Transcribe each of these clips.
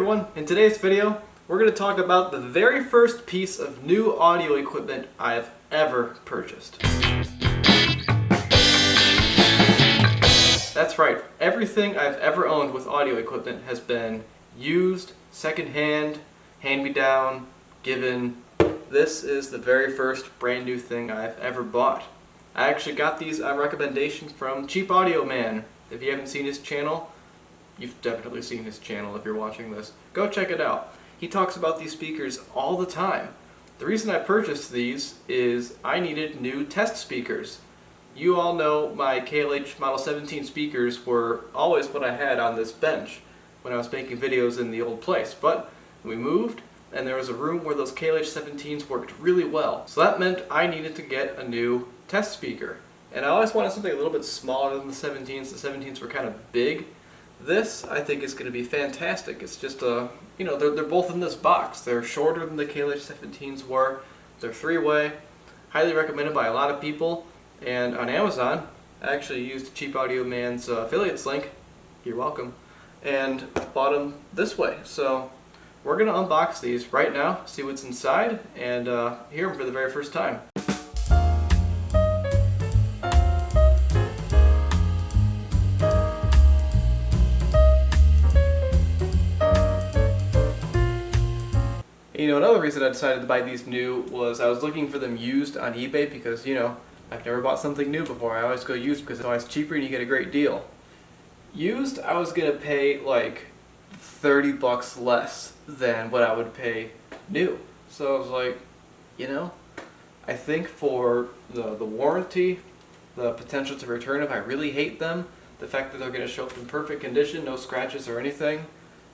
everyone, in today's video we're going to talk about the very first piece of new audio equipment I've ever purchased. That's right, everything I've ever owned with audio equipment has been used, secondhand, hand-me-down, given. This is the very first brand new thing I've ever bought. I actually got these on recommendation from Cheap Audio Man. If you haven't seen his channel, you've definitely seen his channel if you're watching this. Go check it out. He talks about these speakers all the time. The reason I purchased these is I needed new test speakers. You all know my KLH Model 17 speakers were always what I had on this bench when I was making videos in the old place. But we moved and there was a room where those KLH 17s worked really well. So that meant I needed to get a new test speaker. And I always wanted something a little bit smaller than the 17s. The 17s were kind of big. This, I think, is going to be fantastic. It's just they're both in this box. They're shorter than the KLH 17s were. They're three-way. Highly recommended by a lot of people. And on Amazon, I actually used Cheap Audio Man's affiliates link. You're welcome. And bought them this way. So we're going to unbox these right now, see what's inside, and hear them for the very first time. Another reason I decided to buy these new was I was looking for them used on eBay because, I've never bought something new before. I always go used because it's always cheaper and you get a great deal. Used, I was going to pay like $30 less than what I would pay new. So I was like, I think for the warranty, the potential to return if I really hate them, the fact that they're going to show up in perfect condition, no scratches or anything,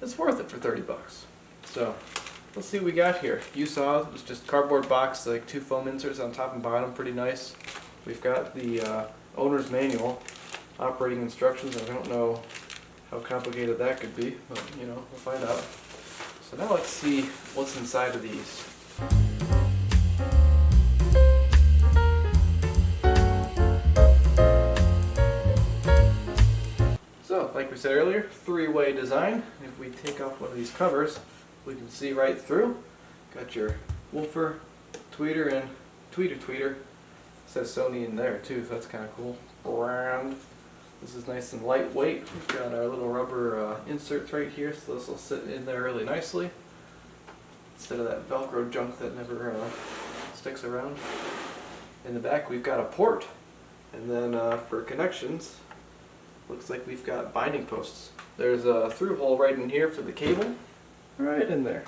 it's worth it for $30. So let's see what we got here. You saw it was just cardboard box, like 2 foam inserts on top and bottom, pretty nice. We've got the owner's manual, operating instructions. I don't know how complicated that could be, but we'll find out. So now let's see what's inside of these. So, like we said earlier, three-way design. If we take off one of these covers, we can see right through. Got your woofer, tweeter, and tweeter. It says Sony in there too, so that's kind of cool. Brand. This is nice and lightweight. We've got our little rubber inserts right here, so this will sit in there really nicely instead of that Velcro junk that never sticks around. In the back we've got a port, and then for connections, looks like we've got binding posts. There's a through hole right in here for the cable. Right in there.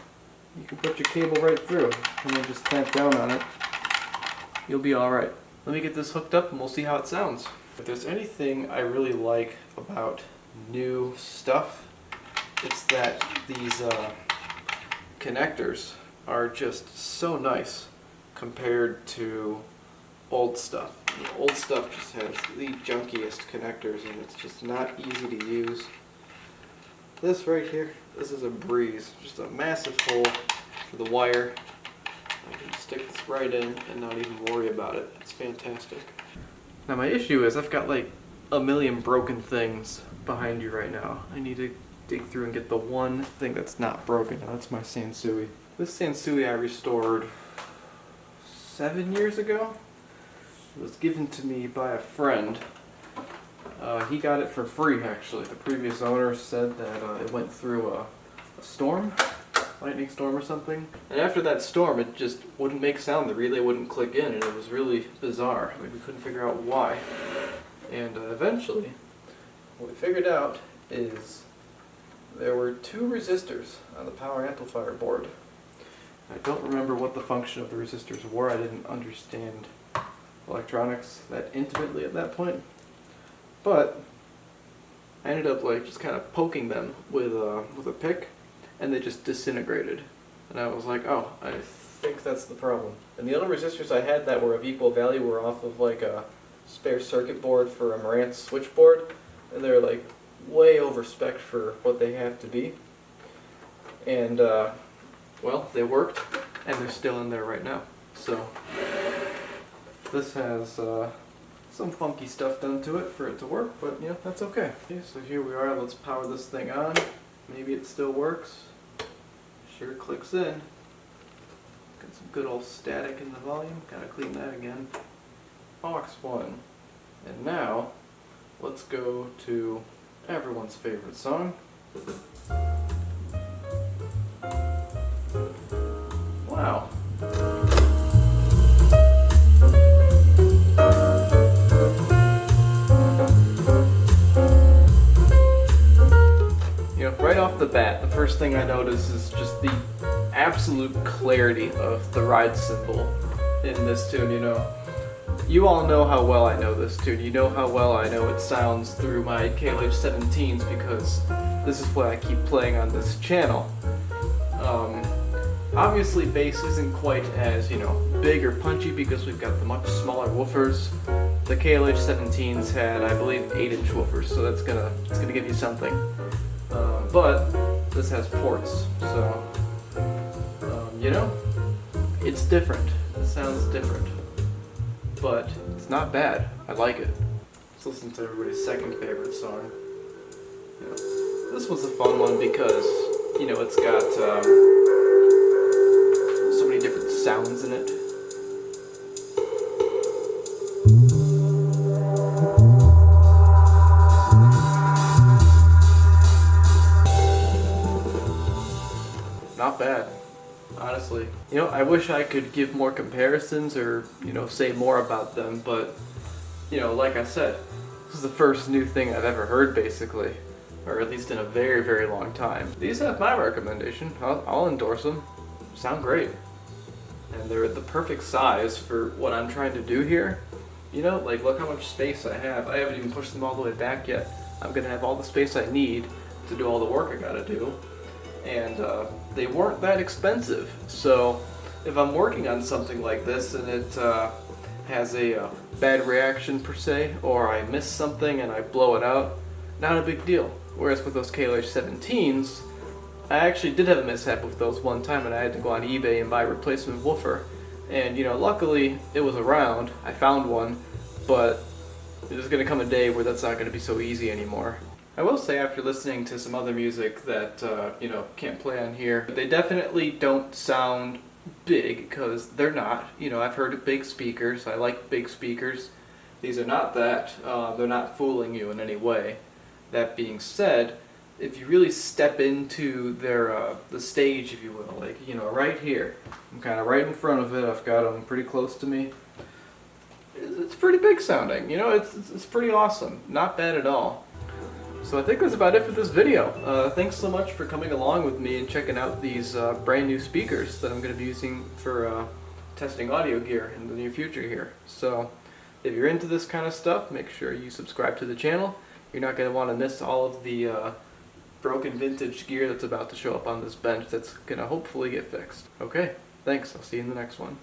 You can put your cable right through and then just clamp down on it. You'll be alright. Let me get this hooked up and we'll see how it sounds. If there's anything I really like about new stuff, it's that these connectors are just so nice compared to old stuff. Old stuff just has the junkiest connectors and it's just not easy to use. This right here, this is a breeze. Just a massive hole for the wire. I can stick this right in and not even worry about it. It's fantastic. Now my issue is I've got like a million broken things behind you right now. I need to dig through and get the one thing that's not broken. Now that's my Sansui. This Sansui I restored 7 years ago. It was given to me by a friend. He got it for free actually. The previous owner said that it went through a storm, lightning storm or something. And after that storm it just wouldn't make sound. The relay wouldn't click in and it was really bizarre. Like we couldn't figure out why. And eventually what we figured out is there were 2 resistors on the power amplifier board. I don't remember what the function of the resistors were. I didn't understand electronics that intimately at that point. But I ended up just kind of poking them with a pick, and they just disintegrated. And I was like, oh, I think that's the problem. And the other resistors I had that were of equal value were off of like a spare circuit board for a Marantz switchboard, and they're like way over spec for what they have to be. And well, they worked, and they're still in there right now. So this has some funky stuff done to it for it to work, but that's okay. Okay, so here we are. Let's power this thing on. Maybe it still works. sure clicks in. Got some good old static in the volume. Gotta clean that again. Aux 1. And now, let's go to everyone's favorite song. Wow. You know, right off the bat, the first thing I notice is just the absolute clarity of the ride cymbal in this tune, you know. You all know how well I know this tune. You know how well I know it sounds through my KLH-17s because this is what I keep playing on this channel. Obviously bass isn't quite as, you know, big or punchy because we've got the much smaller woofers. The KLH-17s had, I believe, 8-inch woofers, so it's gonna give you something. But this has ports, so you know, it's different. It sounds different, but it's not bad. I like it. Let's listen to everybody's second favorite song. You know, this was a fun one because, you know, it's got so many different sounds in it. Not bad, honestly. You know, I wish I could give more comparisons or, you know, say more about them, but, you know, like I said, this is the first new thing I've ever heard, basically. Or at least in a very, very long time. These have my recommendation. I'll endorse them. Sound great. And they're the perfect size for what I'm trying to do here. You know, like, look how much space I have. I haven't even pushed them all the way back yet. I'm gonna have all the space I need to do all the work I gotta do. And they weren't that expensive. So if I'm working on something like this and it has a bad reaction per se, or I miss something and I blow it out, not a big deal. Whereas with those KLH-17s, I actually did have a mishap with those one time and I had to go on eBay and buy a replacement woofer. And, you know, luckily it was around. I found one, but there's going to come a day where that's not going to be so easy anymore. I will say, after listening to some other music that, you know, can't play on here, they definitely don't sound big, because they're not. You know, I've heard of big speakers. I like big speakers. These are not that. They're not fooling you in any way. That being said, if you really step into their the stage, if you will, like, you know, right here, I'm kind of right in front of it. I've got them pretty close to me. It's pretty big sounding. You know, it's pretty awesome. Not bad at all. So I think that's about it for this video. Thanks so much for coming along with me and checking out these brand new speakers that I'm going to be using for testing audio gear in the near future here. So if you're into this kind of stuff, make sure you subscribe to the channel. You're not going to want to miss all of the broken vintage gear that's about to show up on this bench that's going to hopefully get fixed. Okay, thanks. I'll see you in the next one.